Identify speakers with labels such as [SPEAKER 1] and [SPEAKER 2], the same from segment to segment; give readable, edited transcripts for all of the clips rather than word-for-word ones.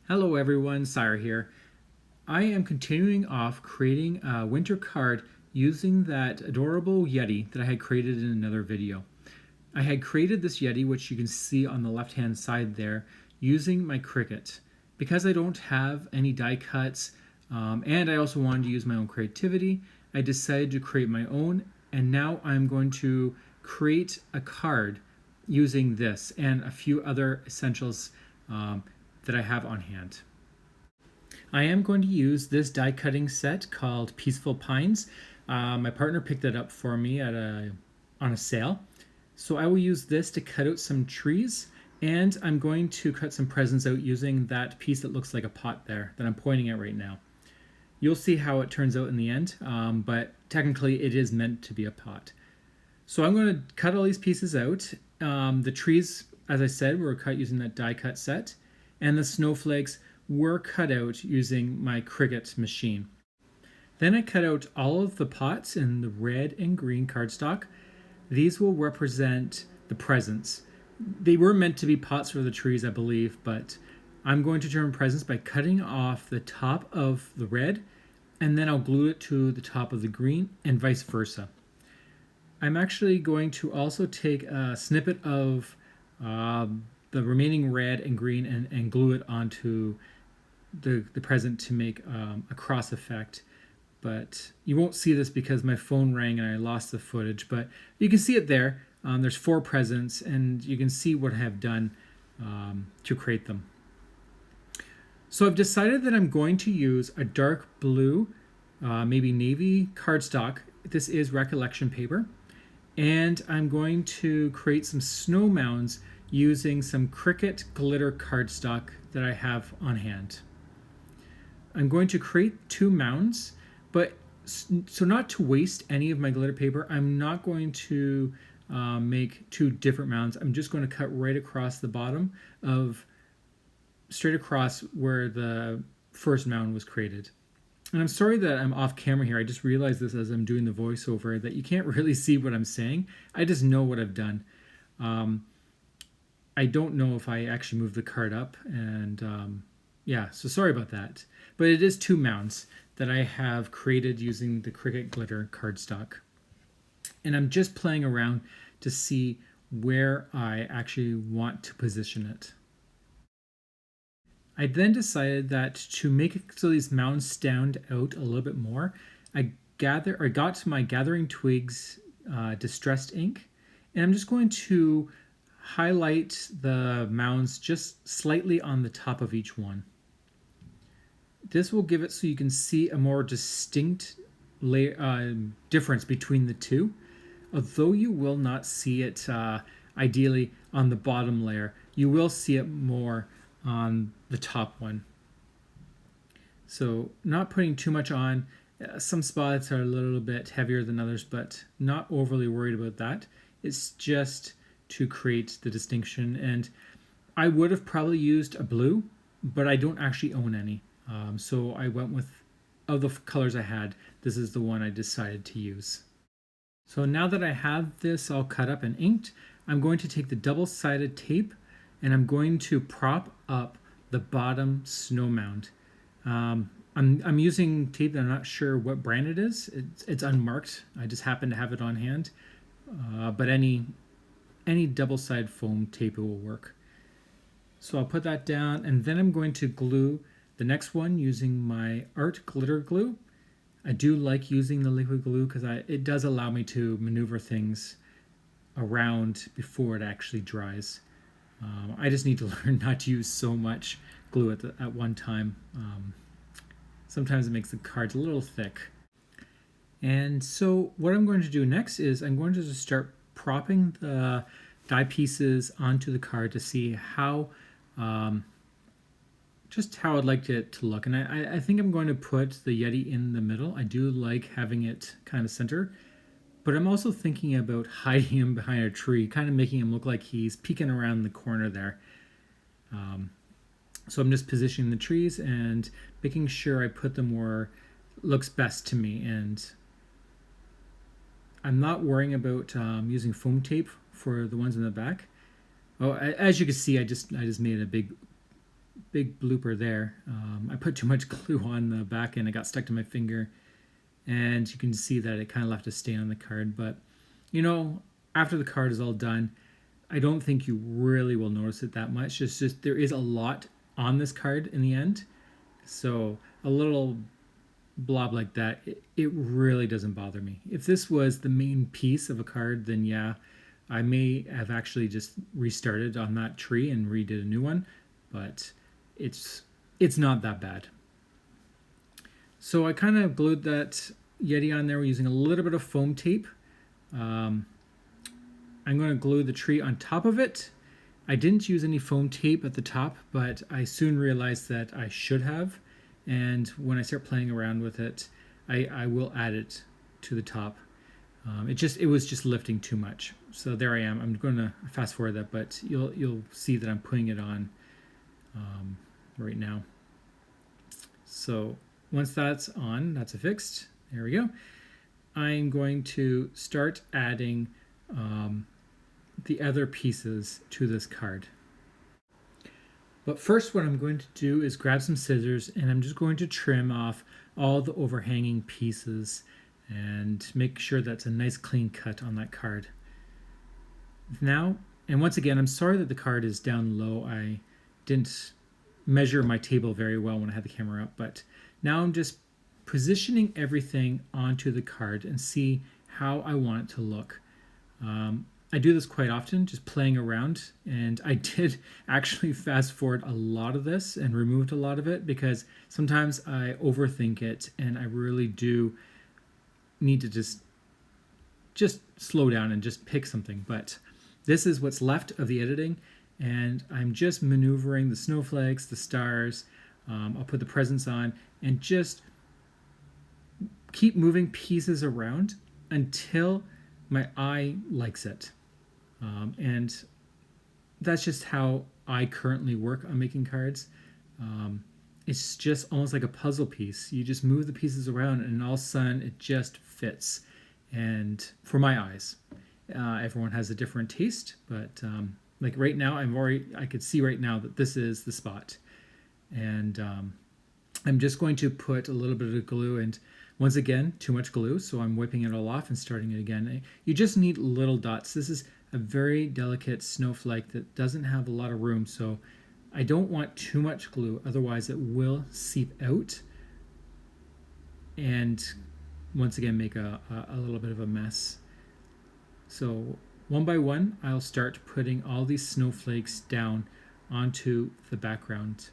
[SPEAKER 1] Hello everyone, Sire here. I am continuing off creating a winter card using that adorable Yeti that I had created in another video. I had created this Yeti, which you can see on the left hand side there, using my Cricut. Because I don't have any die cuts and I also wanted to use my own creativity, I decided to create my own, and now I'm going to create a card using this and a few other essentials that I have on hand. I am going to use this die cutting set called Peaceful Pines. My partner picked it up for me on a sale. So I will use this to cut out some trees, and I'm going to cut some presents out using that piece that looks like a pot there that I'm pointing at right now. You'll see how it turns out in the end, but technically it is meant to be a pot. So I'm going to cut all these pieces out. The trees, as I said, were cut using that die cut set, and the snowflakes were cut out using my Cricut machine. Then I cut out all of the pots in the red and green cardstock. These will represent the presents. They were meant to be pots for the trees, I believe, but I'm going to turn presents by cutting off the top of the red, and then I'll glue it to the top of the green and vice versa. I'm actually going to also take a snippet of the remaining red and green and glue it onto the present to make a cross effect. But you won't see this because my phone rang and I lost the footage, but you can see it there. There's 4 presents, and you can see what I have done to create them. So I've decided that I'm going to use a dark blue, maybe navy cardstock. This is recollection paper. And I'm going to create some snow mounds using some Cricut glitter cardstock that I have on hand. I'm going to create 2 mounds, but so not to waste any of my glitter paper, I'm not going to make 2 different mounds. I'm just going to cut right across the bottom straight across where the first mound was created. And I'm sorry that I'm off camera here. I just realized this as I'm doing the voiceover, that you can't really see what I'm saying. I just know what I've done. I don't know if I actually moved the card up, and yeah, so sorry about that. But it is 2 mounds that I have created using the Cricut glitter cardstock. And I'm just playing around to see where I actually want to position it. I then decided that to make it so these mounds stand out a little bit more, I got my Gathering Twigs distressed ink, and I'm just going to highlight the mounds just slightly on the top of each one. This will give it so you can see a more distinct difference between the two, although you will not see it ideally on the bottom layer. You will see it more on the top one. So not putting too much on. Some spots are a little bit heavier than others, but not overly worried about that. It's just to create the distinction. And I would have probably used a blue, but I don't actually own any. So I went with, of the colors I had, this is the one I decided to use. So now that I have this all cut up and inked, I'm going to take the double-sided tape and I'm going to prop up the bottom snow mound. I'm using tape that I'm not sure what brand it is. It's unmarked. I just happen to have it on hand. But any double-sided foam tape will work. So I'll put that down, and then I'm going to glue the next one using my art glitter glue. I do like using the liquid glue because it does allow me to maneuver things around before it actually dries. I just need to learn not to use so much glue at one time. Sometimes it makes the cards a little thick. And so what I'm going to do next is I'm going to just start propping the die pieces onto the card to see how just how I'd like it to look. And I think I'm going to put the Yeti in the middle. I do like having it kind of center, but I'm also thinking about hiding him behind a tree, kind of making him look like he's peeking around the corner there. So I'm just positioning the trees and making sure I put them where it looks best to me. And I'm not worrying about using foam tape for the ones in the back. Oh, as you can see, I just made a big big blooper there. I put too much glue on the back end. It got stuck to my finger, and you can see that it kind of left a stain on the card. But you know, after the card is all done, I don't think you really will notice it that much. It's just there is a lot on this card in the end, so a little blob like that, it really doesn't bother me. If this was the main piece of a card, then yeah, I may have actually just restarted on that tree and redid a new one, but it's not that bad. So I kind of glued that Yeti on there using a little bit of foam tape. I'm going to glue the tree on top of it. I didn't use any foam tape at the top, but I soon realized that I should have. And when I start playing around with it, I will add it to the top. It was just lifting too much. So there I am. I'm going to fast forward that, but you'll see that I'm putting it on right now. So once that's on, that's affixed. There we go. I'm going to start adding the other pieces to this card. But first what I'm going to do is grab some scissors and I'm just going to trim off all the overhanging pieces and make sure that's a nice clean cut on that card. Now, and once again, I'm sorry that the card is down low. I didn't measure my table very well when I had the camera up, but now I'm just positioning everything onto the card and see how I want it to look. I do this quite often, just playing around, and I did actually fast forward a lot of this and removed a lot of it because sometimes I overthink it and I really do need to just slow down and just pick something. But this is what's left of the editing, and I'm just maneuvering the snowflakes, the stars. I'll put the presents on and just keep moving pieces around until my eye likes it. And that's just how I currently work on making cards. It's just almost like a puzzle piece. You just move the pieces around and all of a sudden it just fits. And for my eyes, everyone has a different taste, but like right now I could see right now that this is the spot. And I'm just going to put a little bit of glue, and once again, too much glue, so I'm wiping it all off and starting it again. You just need little dots. This is a very delicate snowflake that doesn't have a lot of room, so I don't want too much glue, otherwise it will seep out and once again make a little bit of a mess. So one by one, I'll start putting all these snowflakes down onto the background.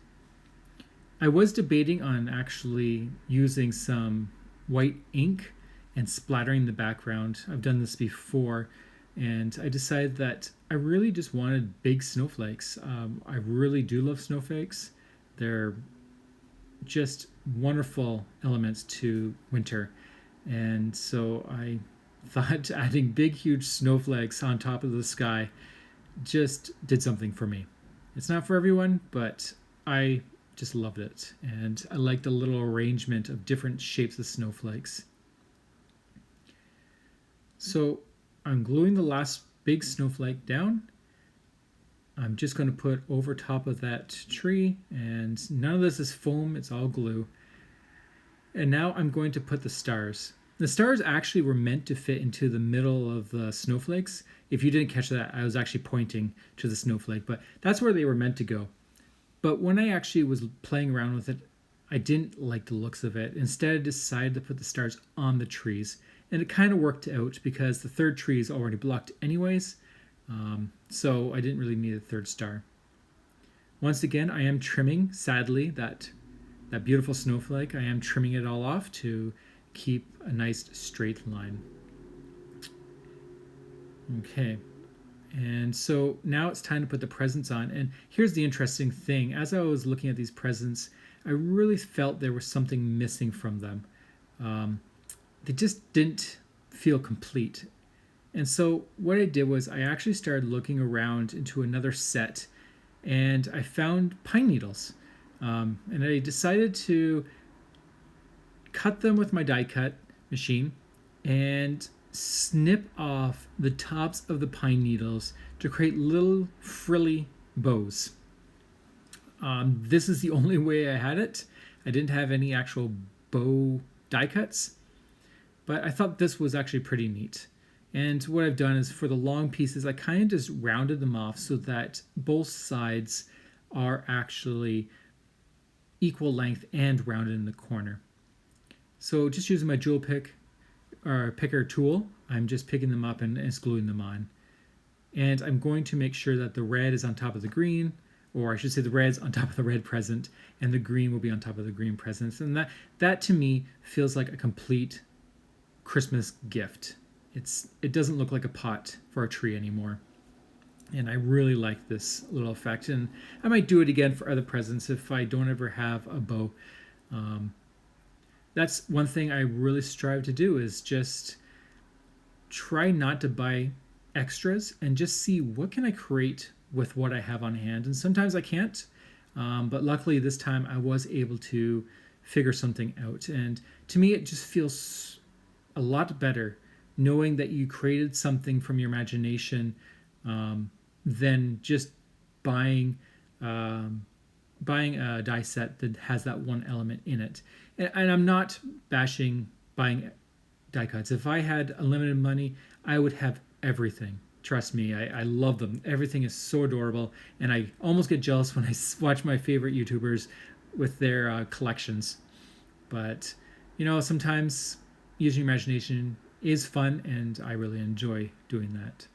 [SPEAKER 1] I was debating on actually using some white ink and splattering the background. I've done this before, and I decided that I really just wanted big snowflakes. I really do love snowflakes. They're just wonderful elements to winter, and so I thought adding big huge snowflakes on top of the sky just did something for me. It's not for everyone, but I just loved it, and I liked the little arrangement of different shapes of snowflakes. So I'm gluing the last big snowflake down. I'm just going to put over top of that tree, and none of this is foam, it's all glue. And now I'm going to put the stars. The stars actually were meant to fit into the middle of the snowflakes. If you didn't catch that, I was actually pointing to the snowflake, but that's where they were meant to go. But when I actually was playing around with it, I didn't like the looks of it. Instead, I decided to put the stars on the trees. And it kind of worked out because the third tree is already blocked anyways. So I didn't really need a third star. Once again, I am trimming, sadly, that beautiful snowflake. I am trimming it all off to keep a nice straight line. Okay. And so now it's time to put the presents on. And here's the interesting thing. As I was looking at these presents, I really felt there was something missing from them. They just didn't feel complete. And so what I did was I actually started looking around into another set, and I found pine needles. And I decided to cut them with my die cut machine and snip off the tops of the pine needles to create little frilly bows. This is the only way I had it. I didn't have any actual bow die cuts, but I thought this was actually pretty neat. And what I've done is for the long pieces, I kind of just rounded them off so that both sides are actually equal length and rounded in the corner. So just using my jewel picker tool, I'm just picking them up and gluing them on. And I'm going to make sure that the red is on top of the green, or I should say the red's on top of the red present, and the green will be on top of the green presents. And that to me feels like a complete Christmas gift. It doesn't look like a pot for a tree anymore. And I really like this little effect. And I might do it again for other presents if I don't ever have a bow. That's one thing I really strive to do, is just try not to buy extras and just see what can I create with what I have on hand. And sometimes I can't, but luckily this time I was able to figure something out. And to me, it just feels a lot better knowing that you created something from your imagination than just buying a die set that has that one element in it. And I'm not bashing buying die cuts. If I had unlimited money, I would have everything. Trust me, I love them. Everything is so adorable, and I almost get jealous when I watch my favorite YouTubers with their collections. But, sometimes using your imagination is fun, and I really enjoy doing that.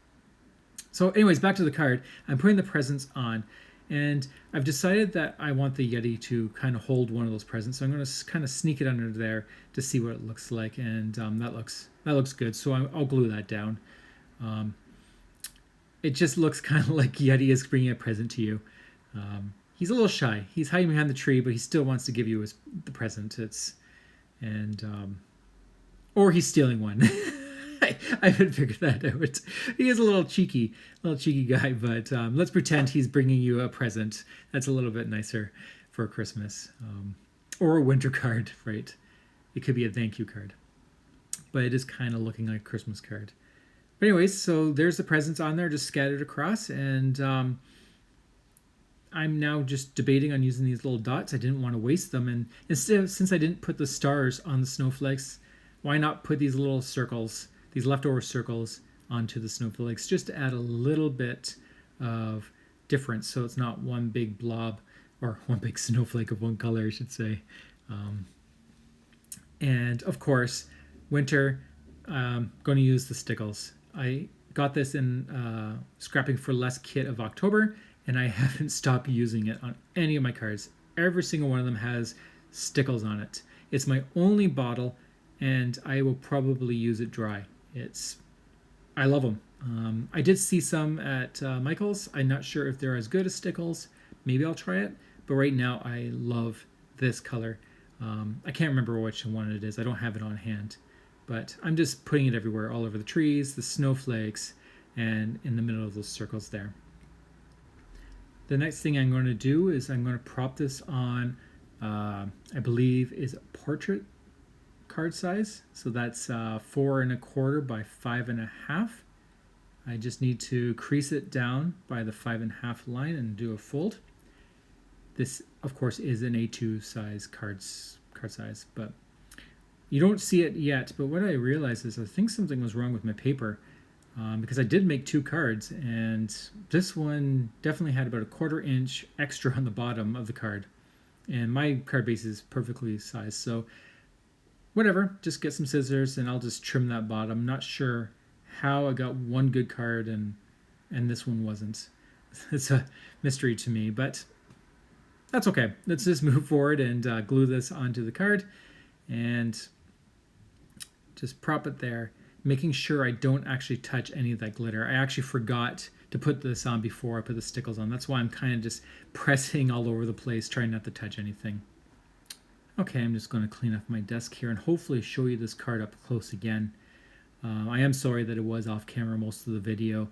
[SPEAKER 1] So anyways, back to the card. I'm putting the presents on, and I've decided that I want the Yeti to kind of hold one of those presents. So I'm going to kind of sneak it under there to see what it looks like, and that looks good. So I'll glue that down. It just looks kind of like Yeti is bringing a present to you. He's a little shy. He's hiding behind the tree, but he still wants to give you the present. Or he's stealing one. I haven't figured that out. He is a little cheeky guy, but let's pretend he's bringing you a present. That's a little bit nicer for Christmas. Or a winter card, right? It could be a thank you card. But it is kind of looking like a Christmas card. But anyways, so there's the presents on there just scattered across, and I'm now just debating on using these little dots. I didn't want to waste them, and since I didn't put the stars on the snowflakes, why not put these little circles, these leftover circles, onto the snowflakes just to add a little bit of difference, so it's not one big blob or one big snowflake of one color, I should say. And of course, winter, I'm going to use the stickles. I got this in Scrapping for Less kit of October, and I haven't stopped using it on any of my cards. Every single one of them has stickles on it. It's my only bottle, and I will probably use it dry. I love them. I did see some at Michael's. I'm not sure if they're as good as stickles. Maybe I'll try it, but right now I love this color. I can't remember which one it is. I don't have it on hand. But I'm just putting it everywhere, all over the trees, the snowflakes, and in the middle of those circles there. The next thing I'm going to do is I'm going to prop this on, I believe is portrait card size. So that's 4 1/4 by 5 1/2. I just need to crease it down by the 5 1/2 line and do a fold. This, of course, is an A2 size card size, but you don't see it yet. But what I realized is I think something was wrong with my paper, because I did make 2 cards, and this one definitely had about a 1/4 inch extra on the bottom of the card, and my card base is perfectly sized. So whatever, just get some scissors and I'll just trim that bottom. Not sure how I got one good card and this one wasn't. It's a mystery to me, but that's okay. Let's just move forward and glue this onto the card and just prop it there, making sure I don't actually touch any of that glitter. I actually forgot to put this on before I put the stickles on. That's why I'm kind of just pressing all over the place, trying not to touch anything. Okay, I'm just going to clean up my desk here and hopefully show you this card up close again. I am sorry that it was off camera most of the video.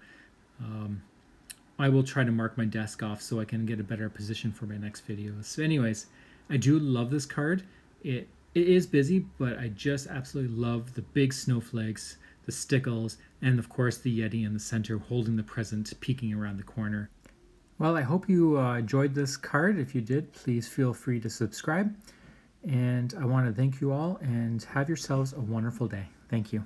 [SPEAKER 1] I will try to mark my desk off so I can get a better position for my next video. So anyways, I do love this card. It is busy, but I just absolutely love the big snowflakes, the stickles, and of course the Yeti in the center holding the present peeking around the corner. Well, I hope you enjoyed this card. If you did, please feel free to subscribe. And I want to thank you all and have yourselves a wonderful day. Thank you.